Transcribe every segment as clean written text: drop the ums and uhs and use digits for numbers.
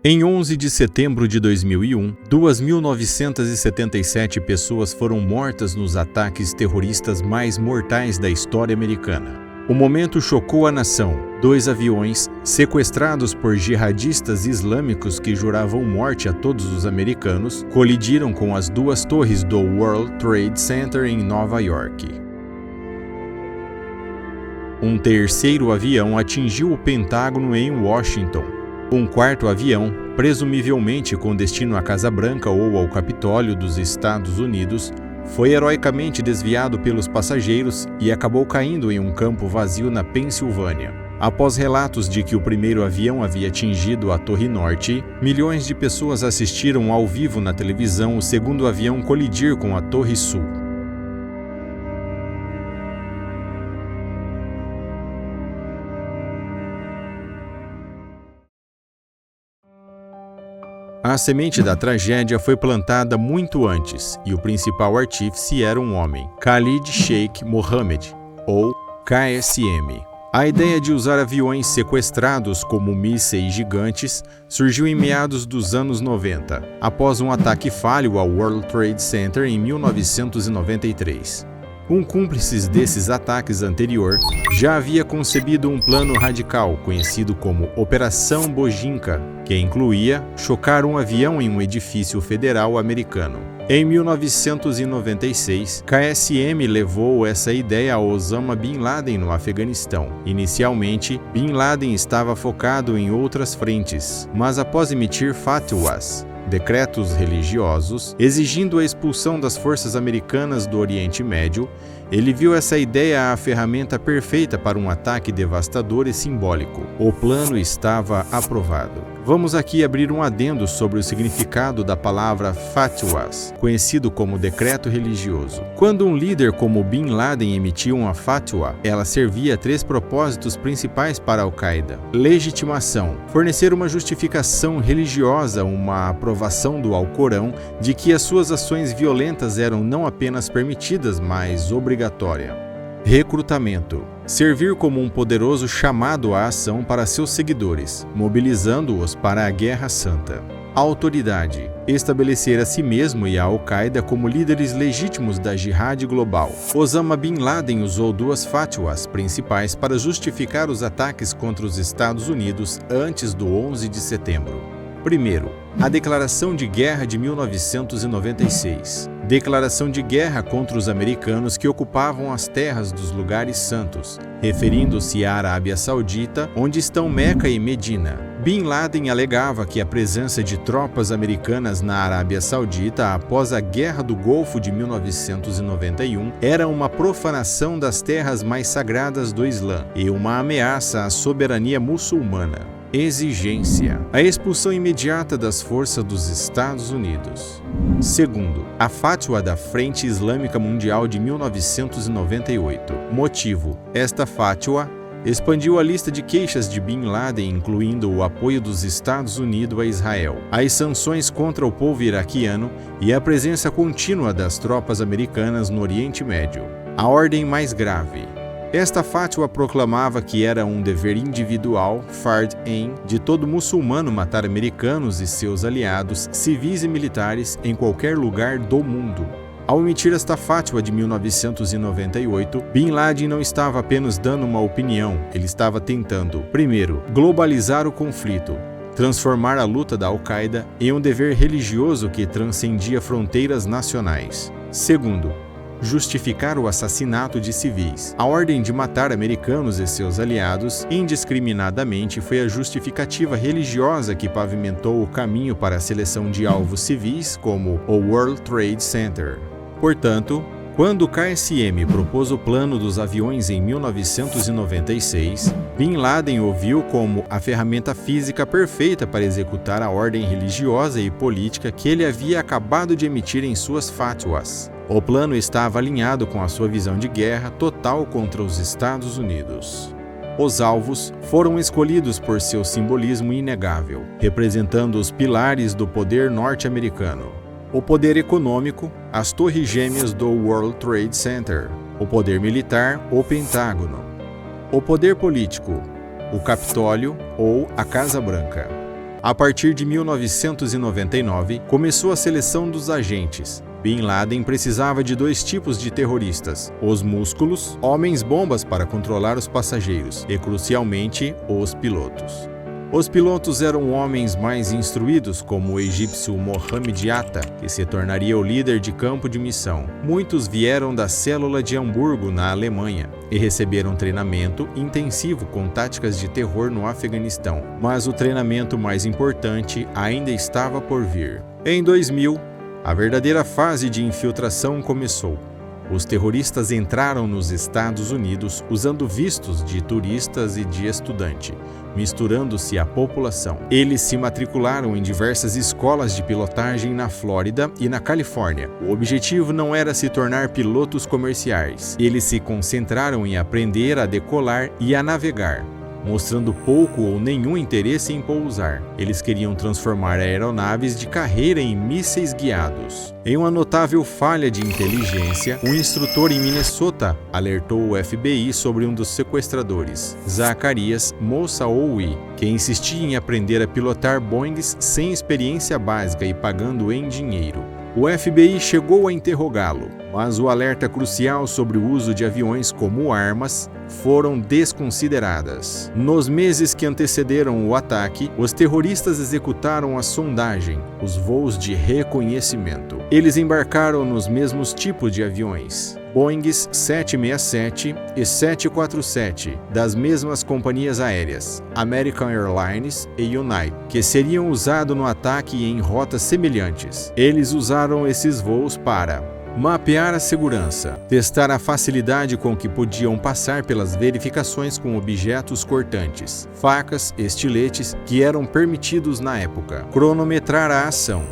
Em 11 de setembro de 2001, 2.977 pessoas foram mortas nos ataques terroristas mais mortais da história americana. O momento chocou a nação. 2 aviões, sequestrados por jihadistas islâmicos que juravam morte a todos os americanos, colidiram com as 2 torres do World Trade Center em Nova York. Um terceiro avião atingiu o Pentágono em Washington. Um quarto avião, presumivelmente com destino à Casa Branca ou ao Capitólio dos Estados Unidos, foi heroicamente desviado pelos passageiros e acabou caindo em um campo vazio na Pensilvânia. Após relatos de que o primeiro avião havia atingido a Torre Norte, milhões de pessoas assistiram ao vivo na televisão o segundo avião colidir com a Torre Sul. A semente da tragédia foi plantada muito antes, e o principal artífice era um homem, Khalid Sheikh Mohammed, ou KSM. A ideia de usar aviões sequestrados como mísseis gigantes surgiu em meados dos anos 90, após um ataque falho ao World Trade Center em 1993. Um cúmplice desses ataques anterior já havia concebido um plano radical conhecido como Operação Bojinka, que incluía chocar um avião em um edifício federal americano. Em 1996, KSM levou essa ideia a Osama Bin Laden no Afeganistão. Inicialmente, Bin Laden estava focado em outras frentes, mas após emitir fatwas, decretos religiosos, exigindo a expulsão das forças americanas do Oriente Médio, ele viu essa ideia a ferramenta perfeita para um ataque devastador e simbólico. O plano estava aprovado. Vamos aqui abrir um adendo sobre o significado da palavra fatwas, conhecido como decreto religioso. Quando um líder como Bin Laden emitia uma fatwa, ela servia a 3 propósitos principais para a Al-Qaeda: legitimação, fornecer uma justificação religiosa, uma aprovação do Alcorão de que as suas ações violentas eram não apenas permitidas, mas obrigatórias. Recrutamento, servir como um poderoso chamado à ação para seus seguidores, mobilizando-os para a Guerra Santa. Autoridade, estabelecer a si mesmo e a Al-Qaeda como líderes legítimos da Jihad global. Osama Bin Laden usou 2 fatwas principais para justificar os ataques contra os Estados Unidos antes do 11 de setembro. Primeiro, a Declaração de Guerra de 1996. Declaração de guerra contra os americanos que ocupavam as terras dos lugares santos, referindo-se à Arábia Saudita, onde estão Meca e Medina. Bin Laden alegava que a presença de tropas americanas na Arábia Saudita após a Guerra do Golfo de 1991 era uma profanação das terras mais sagradas do Islã e uma ameaça à soberania muçulmana. Exigência: a expulsão imediata das forças dos Estados Unidos. Segundo, a Fatwa da Frente Islâmica Mundial de 1998. Motivo: esta Fatwa expandiu a lista de queixas de Bin Laden, incluindo o apoio dos Estados Unidos a Israel, as sanções contra o povo iraquiano e a presença contínua das tropas americanas no Oriente Médio. A ordem mais grave: esta fatwa proclamava que era um dever individual, fard ain, de todo muçulmano matar americanos e seus aliados, civis e militares, em qualquer lugar do mundo. Ao emitir esta fatwa de 1998, Bin Laden não estava apenas dando uma opinião, ele estava tentando, primeiro, globalizar o conflito, transformar a luta da Al-Qaeda em um dever religioso que transcendia fronteiras nacionais. Segundo, justificar o assassinato de civis. A ordem de matar americanos e seus aliados indiscriminadamente foi a justificativa religiosa que pavimentou o caminho para a seleção de alvos civis como o World Trade Center. Portanto, quando o KSM propôs o plano dos aviões em 1996, Bin Laden o viu como a ferramenta física perfeita para executar a ordem religiosa e política que ele havia acabado de emitir em suas fatwas. O plano estava alinhado com a sua visão de guerra total contra os Estados Unidos. Os alvos foram escolhidos por seu simbolismo inegável, representando os pilares do poder norte-americano. O poder econômico, as torres gêmeas do World Trade Center. O poder militar, o Pentágono. O poder político, o Capitólio ou a Casa Branca. A partir de 1999, começou a seleção dos agentes. Bin Laden precisava de 2 tipos de terroristas: os músculos, homens-bombas para controlar os passageiros, e crucialmente, os pilotos. Os pilotos eram homens mais instruídos, como o egípcio Mohamed Atta, que se tornaria o líder de campo de missão. Muitos vieram da célula de Hamburgo, na Alemanha, e receberam treinamento intensivo com táticas de terror no Afeganistão. Mas o treinamento mais importante ainda estava por vir. Em 2000, a verdadeira fase de infiltração começou. Os terroristas entraram nos Estados Unidos usando vistos de turistas e de estudante, misturando-se à população. Eles se matricularam em diversas escolas de pilotagem na Flórida e na Califórnia. O objetivo não era se tornar pilotos comerciais. Eles se concentraram em aprender a decolar e a navegar, mostrando pouco ou nenhum interesse em pousar. Eles queriam transformar aeronaves de carreira em mísseis guiados. Em uma notável falha de inteligência, um instrutor em Minnesota alertou o FBI sobre um dos sequestradores, Zacarias Moussaoui, que insistia em aprender a pilotar Boeings sem experiência básica e pagando em dinheiro. O FBI chegou a interrogá-lo, mas o alerta crucial sobre o uso de aviões como armas foram desconsideradas. Nos meses que antecederam o ataque, os terroristas executaram a sondagem, os voos de reconhecimento. Eles embarcaram nos mesmos tipos de aviões, Boeings 767 e 747, das mesmas companhias aéreas, American Airlines e United, que seriam usados no ataque em rotas semelhantes. Eles usaram esses voos para mapear a segurança, testar a facilidade com que podiam passar pelas verificações com objetos cortantes, facas, estiletes, que eram permitidos na época, cronometrar a ação,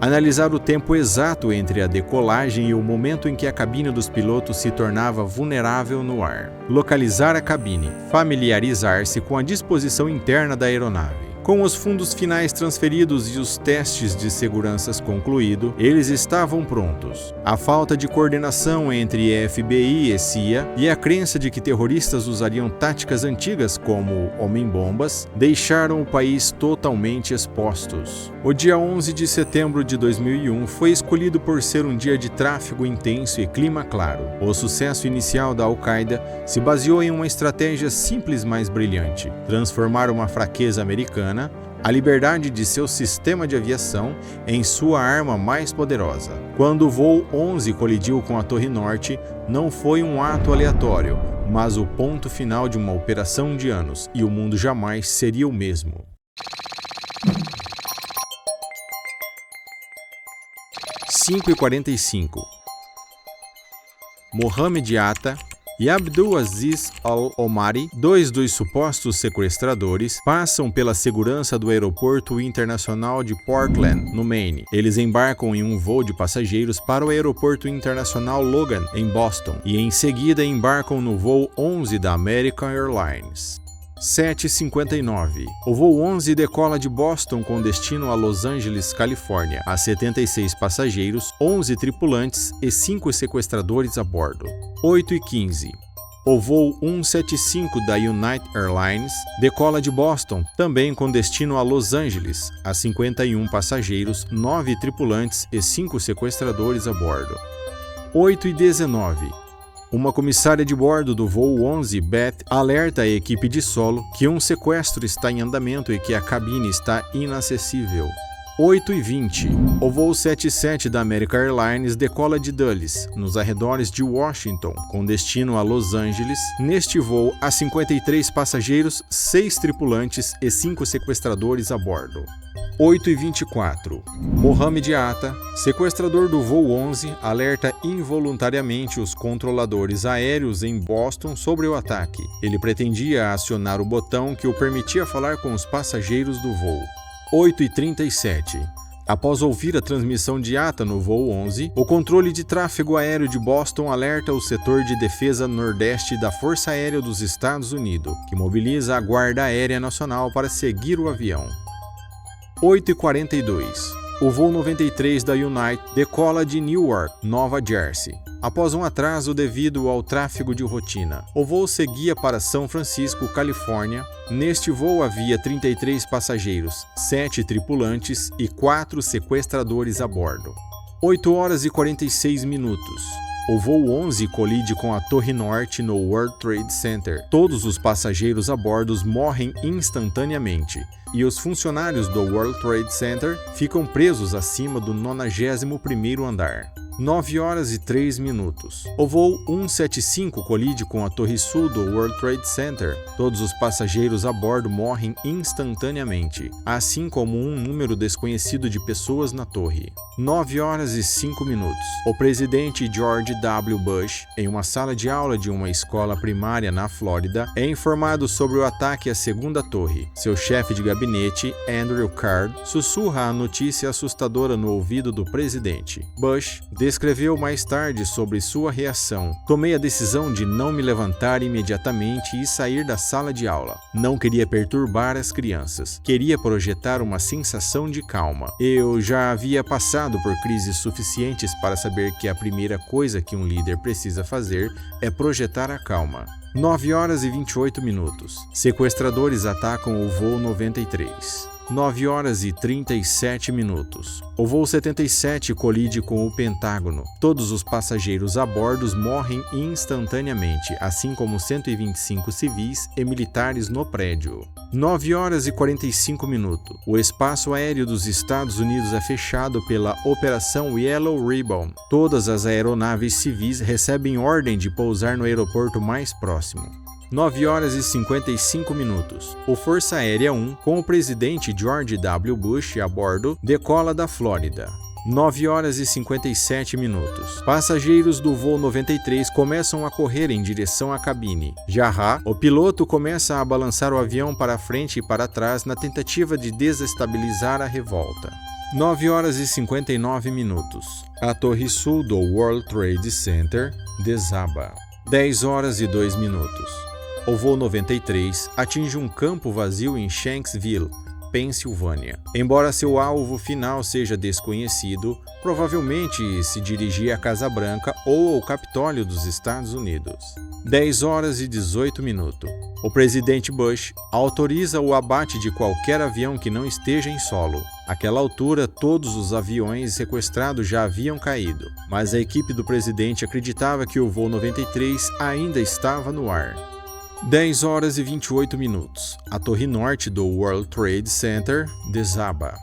analisar o tempo exato entre a decolagem e o momento em que a cabine dos pilotos se tornava vulnerável no ar, localizar a cabine, familiarizar-se com a disposição interna da aeronave. Com os fundos finais transferidos e os testes de segurança concluídos, eles estavam prontos. A falta de coordenação entre FBI e CIA e a crença de que terroristas usariam táticas antigas como homem-bombas deixaram o país totalmente expostos. O dia 11 de setembro de 2001 foi escolhido por ser um dia de tráfego intenso e clima claro. O sucesso inicial da Al-Qaeda se baseou em uma estratégia simples, mas brilhante: transformar uma fraqueza americana, a liberdade de seu sistema de aviação, em sua arma mais poderosa. Quando o voo 11 colidiu com a Torre Norte, não foi um ato aleatório, mas o ponto final de uma operação de anos, e o mundo jamais seria o mesmo. Às 5h45, Mohamed Atta e Abdul Aziz Al-Omari, 2 dos supostos sequestradores, passam pela segurança do aeroporto internacional de Portland, no Maine. Eles embarcam em um voo de passageiros para o aeroporto internacional Logan, em Boston, e em seguida embarcam no voo 11 da American Airlines. 7h59. O voo 11 decola de Boston com destino a Los Angeles, Califórnia, a 76 passageiros, 11 tripulantes e 5 sequestradores a bordo. 8h15. O voo 175 da United Airlines decola de Boston, também com destino a Los Angeles, a 51 passageiros, 9 tripulantes e 5 sequestradores a bordo. 8h19. Uma comissária de bordo do voo 11, Beth, alerta a equipe de solo que um sequestro está em andamento e que a cabine está inacessível. 8h20. O voo 77 da American Airlines decola de Dulles, nos arredores de Washington, com destino a Los Angeles. Neste voo, há 53 passageiros, 6 tripulantes e 5 sequestradores a bordo. 8h24. Mohamed Atta, sequestrador do voo 11, alerta involuntariamente os controladores aéreos em Boston sobre o ataque. Ele pretendia acionar o botão que o permitia falar com os passageiros do voo. 8h37. Após ouvir a transmissão de Atta no voo 11, o controle de tráfego aéreo de Boston alerta o setor de defesa nordeste da Força Aérea dos Estados Unidos, que mobiliza a Guarda Aérea Nacional para seguir o avião. 8h42. O voo 93 da United decola de Newark, Nova Jersey. após um atraso devido ao tráfego de rotina. O voo seguia para São Francisco, Califórnia. Neste voo havia 33 passageiros, 7 tripulantes e 4 sequestradores a bordo. 8 horas e 46 minutos. O voo 11 colide com a Torre Norte no World Trade Center. Todos os passageiros a bordo morrem instantaneamente e os funcionários do World Trade Center ficam presos acima do 91º andar. 9 horas e 3 minutos. O voo 175 colide com a Torre Sul do World Trade Center. Todos os passageiros a bordo morrem instantaneamente, assim como um número desconhecido de pessoas na torre. 9 horas e 5 minutos. O presidente George W. Bush, em uma sala de aula de uma escola primária na Flórida, é informado sobre o ataque à segunda torre. Seu chefe de gabinete, Andrew Card, sussurra a notícia assustadora no ouvido do presidente. Bush descreveu mais tarde sobre sua reação. Tomei a decisão de não me levantar imediatamente e sair da sala de aula. Não queria perturbar as crianças. Queria projetar uma sensação de calma. Eu já havia passado por crises suficientes para saber que a primeira coisa que um líder precisa fazer é projetar a calma. 9 horas e 28 minutos. Sequestradores atacam o voo 93. 9 horas e 37 minutos. O voo 77 colide com o Pentágono. Todos os passageiros a bordo morrem instantaneamente, assim como 125 civis e militares no prédio. 9 horas e 45 minutos. O espaço aéreo dos Estados Unidos é fechado pela Operação Yellow Ribbon. Todas as aeronaves civis recebem ordem de pousar no aeroporto mais próximo. 9 horas e 55 minutos. O Força Aérea 1, com o presidente George W. Bush a bordo, decola da Flórida. 9 horas e 57 minutos. Passageiros do voo 93 começam a correr em direção à cabine. Já o piloto começa a balançar o avião para frente e para trás na tentativa de desestabilizar a revolta. 9 horas e 59 minutos. A Torre Sul do World Trade Center desaba. 10 horas e 2 minutos. O voo 93 atinge um campo vazio em Shanksville, Pensilvânia. Embora seu alvo final seja desconhecido, provavelmente se dirigia à Casa Branca ou ao Capitólio dos Estados Unidos. 10 horas e 18 minutos. O presidente Bush autoriza o abate de qualquer avião que não esteja em solo. Àquela altura, todos os aviões sequestrados já haviam caído, mas a equipe do presidente acreditava que o voo 93 ainda estava no ar. 10 horas e 28 minutos. A Torre Norte do World Trade Center desaba.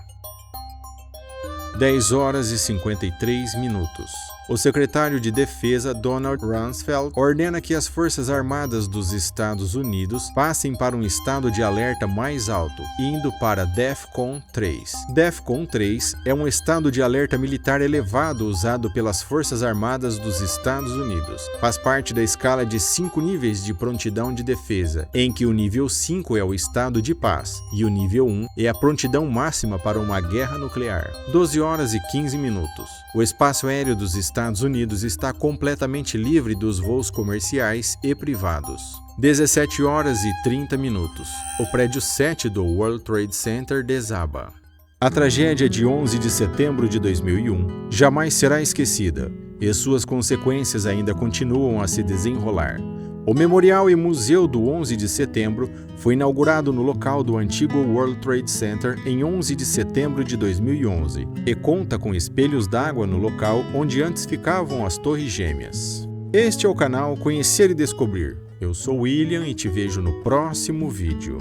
10 horas e 53 minutos. O secretário de Defesa, Donald Rumsfeld, ordena que as Forças Armadas dos Estados Unidos passem para um estado de alerta mais alto, indo para DEFCON 3. DEFCON 3 é um estado de alerta militar elevado usado pelas Forças Armadas dos Estados Unidos. Faz parte da escala de 5 níveis de prontidão de defesa, em que o nível 5 é o estado de paz e o nível 1 é a prontidão máxima para uma guerra nuclear. 12 horas e 15 minutos. O espaço aéreo dos Estados Unidos está completamente livre dos voos comerciais e privados. 17 horas e 30 minutos. O prédio 7 do World Trade Center desaba. A tragédia de 11 de setembro de 2001 jamais será esquecida e suas consequências ainda continuam a se desenrolar. O Memorial e Museu do 11 de setembro foi inaugurado no local do antigo World Trade Center em 11 de setembro de 2011 e conta com espelhos d'água no local onde antes ficavam as Torres Gêmeas. Este é o canal Conhecer e Descobrir. Eu sou William e te vejo no próximo vídeo.